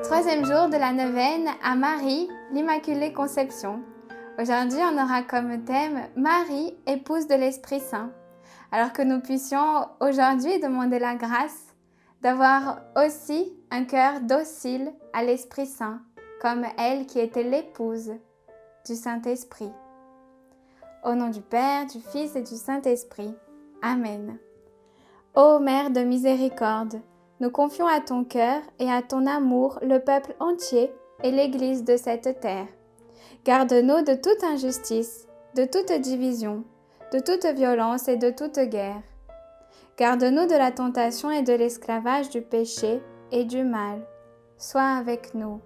Troisième jour de la neuvaine à Marie, l'Immaculée Conception. Aujourd'hui, on aura comme thème Marie, épouse de l'Esprit Saint. Alors que nous puissions aujourd'hui demander la grâce d'avoir aussi un cœur docile à l'Esprit Saint, comme elle qui était l'épouse du Saint-Esprit. Au nom du Père, du Fils et du Saint-Esprit. Amen. Ô Mère de miséricorde, nous confions à ton cœur et à ton amour le peuple entier et l'Église de cette terre. Garde-nous de toute injustice, de toute division, de toute violence et de toute guerre. Garde-nous de la tentation et de l'esclavage du péché et du mal. Sois avec nous.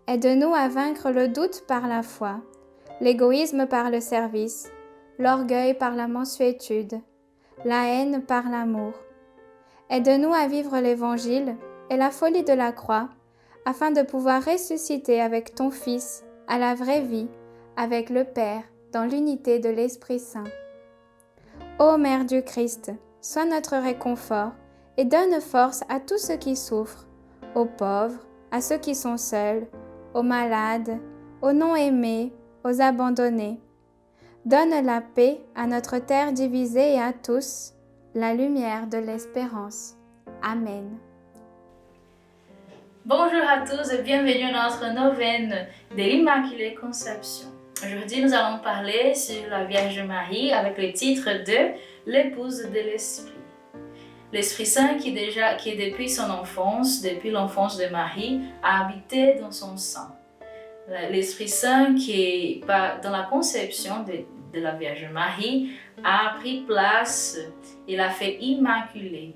Aide-nous à vaincre le doute par la foi, l'égoïsme par le service, l'orgueil par la mansuétude, la haine par l'amour. Aide-nous à vivre l'Évangile et la folie de la croix, afin de pouvoir ressusciter avec ton Fils à la vraie vie, avec le Père, dans l'unité de l'Esprit Saint. Ô Mère du Christ, sois notre réconfort et donne force à tous ceux qui souffrent, aux pauvres, à ceux qui sont seuls, aux malades, aux non-aimés, aux abandonnés. Donne la paix à notre terre divisée et à tous, la lumière de l'espérance. Amen. Bonjour à tous et bienvenue dans notre neuvaine de l'Immaculée Conception. Aujourd'hui, nous allons parler sur la Vierge Marie avec le titre de l'épouse de l'Esprit. L'Esprit Saint qui depuis son enfance, depuis l'enfance de Marie, a habité dans son sang. L'Esprit Saint qui, dans la conception de la Vierge Marie, a pris place et l'a fait immaculée.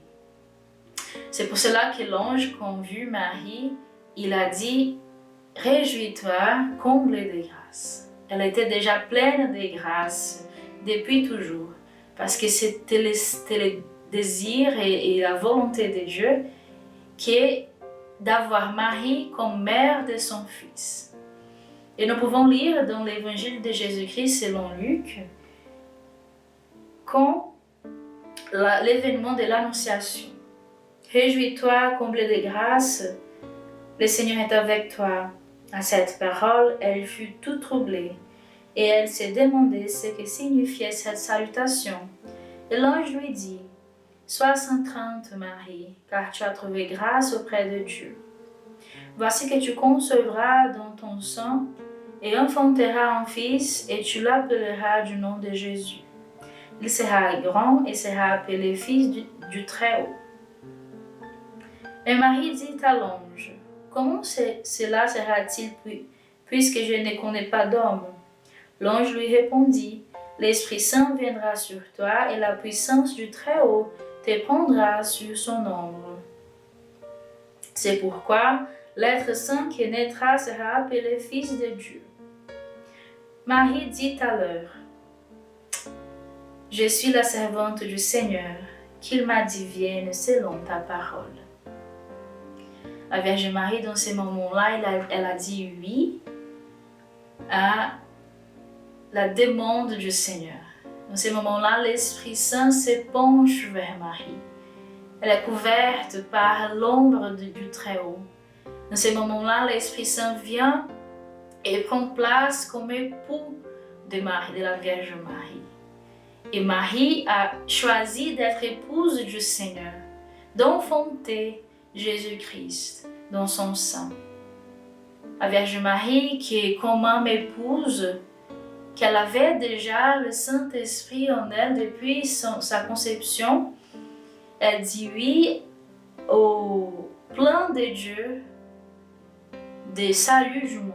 C'est pour cela que l'ange, quand vu Marie, il a dit « Réjouis-toi, comblée de grâce ». Elle était déjà pleine de grâce depuis toujours, parce que c'était le désir et la volonté de Dieu qui est d'avoir Marie comme mère de son Fils. Et nous pouvons lire dans l'évangile de Jésus-Christ selon Luc, quand l'événement de l'Annonciation. Réjouis-toi, comblée de grâce, le Seigneur est avec toi. À cette parole, elle fut toute troublée, et elle s'est demandé ce que signifiait cette salutation. Et l'ange lui dit, « Sois sans crainte, Marie, car tu as trouvé grâce auprès de Dieu. Voici que tu concevras dans ton sein et enfanteras un fils, et tu l'appelleras du nom de Jésus. Il sera grand et sera appelé fils du Très-Haut. » Mais Marie dit à l'ange, « Comment cela sera-t-il puisque je ne connais pas d'homme ?» L'ange lui répondit, « L'Esprit Saint viendra sur toi et la puissance du Très-Haut te prendra sur son ombre. C'est pourquoi l'être saint qui naîtra sera appelé Fils de Dieu. » Marie dit alors, « Je suis la servante du Seigneur, qu'il m'advienne selon ta parole. » La Vierge Marie, dans ces moments-là, elle a dit oui à la demande du Seigneur. Dans ces moments-là, l'Esprit Saint se penche vers Marie. Elle est couverte par l'ombre du Très-Haut. Dans ces moments-là, l'Esprit Saint vient et prend place comme époux de la Vierge Marie. Et Marie a choisi d'être épouse du Seigneur, d'enfanter Jésus-Christ dans son sein. La Vierge Marie qui est comme épouse, qu'elle avait déjà le Saint-Esprit en elle depuis sa conception, elle dit oui au plan de Dieu de salut du monde.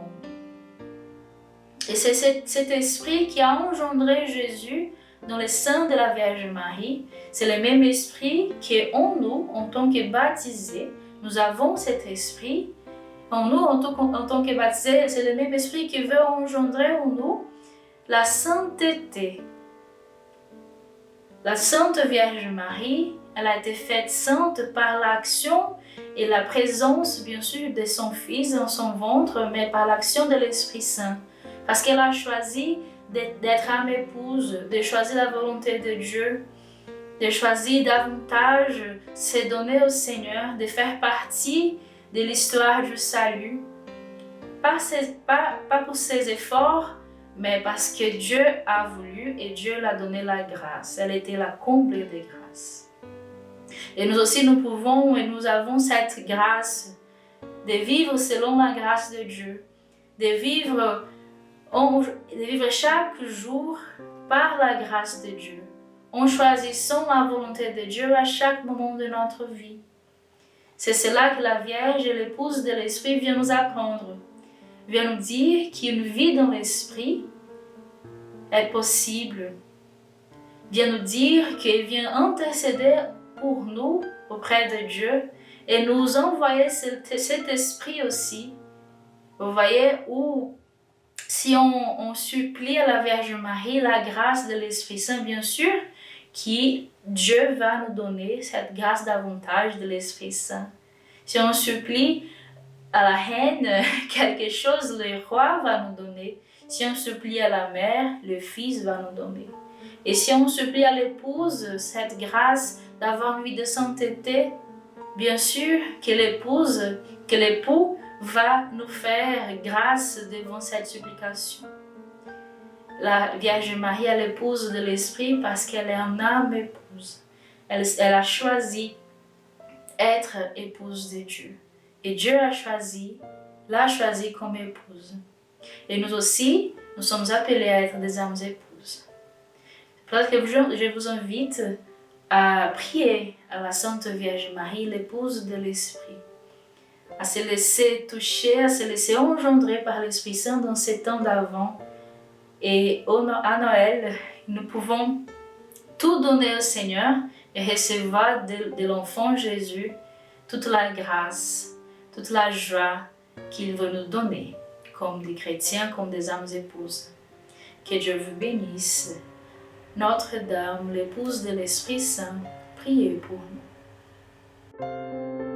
Et c'est cet esprit qui a engendré Jésus dans le sein de la Vierge Marie. C'est le même esprit qui est en nous en tant que baptisés. Nous avons cet esprit en nous en tant que baptisés. C'est le même esprit qui veut engendrer en nous la sainteté. La Sainte Vierge Marie, elle a été faite sainte par l'action et la présence, bien sûr, de son Fils dans son ventre, mais par l'action de l'Esprit Saint. Parce qu'elle a choisi d'être âme épouse, de choisir la volonté de Dieu, de choisir davantage se donner au Seigneur, de faire partie de l'histoire du salut, pas pour ses efforts, mais parce que Dieu a voulu et Dieu l'a donné la grâce. Elle était la comble des grâces. Et nous aussi, nous pouvons et nous avons cette grâce de vivre selon la grâce de Dieu, de vivre chaque jour par la grâce de Dieu, en choisissant la volonté de Dieu à chaque moment de notre vie. C'est cela que la Vierge et l'épouse de l'Esprit vient nous apprendre, vient nous dire qu'une vie dans l'Esprit est possible, vient nous dire qu'elle vient intercéder pour nous auprès de Dieu et nous envoyer cet esprit aussi. Vous voyez, où si on supplie à la Vierge Marie la grâce de l'Esprit Saint, bien sûr, qui Dieu va nous donner cette grâce davantage de l'Esprit Saint. Si on supplie à la reine quelque chose, le roi va nous donner. Si on supplie à la mère, le fils va nous donner. Et si on supplie à l'épouse cette grâce d'avoir une vie de sainteté, bien sûr que l'époux va nous faire grâce devant cette supplication. La Vierge Marie est l'épouse de l'Esprit parce qu'elle est une âme épouse. Elle a choisi être épouse de Dieu. Et Dieu l'a choisi comme épouse. Et nous aussi, nous sommes appelés à être des âmes épouses. Peut-être que je vous invite à prier à la Sainte Vierge Marie, l'épouse de l'Esprit, à se laisser toucher, à se laisser engendrer par l'Esprit Saint dans ces temps d'avant. Et à Noël, nous pouvons tout donner au Seigneur et recevoir de l'enfant Jésus toute la grâce, toute la joie qu'il veut nous donner, comme des chrétiens, comme des âmes épouses. Que Dieu vous bénisse. Notre-Dame, l'épouse de l'Esprit Saint, priez pour nous.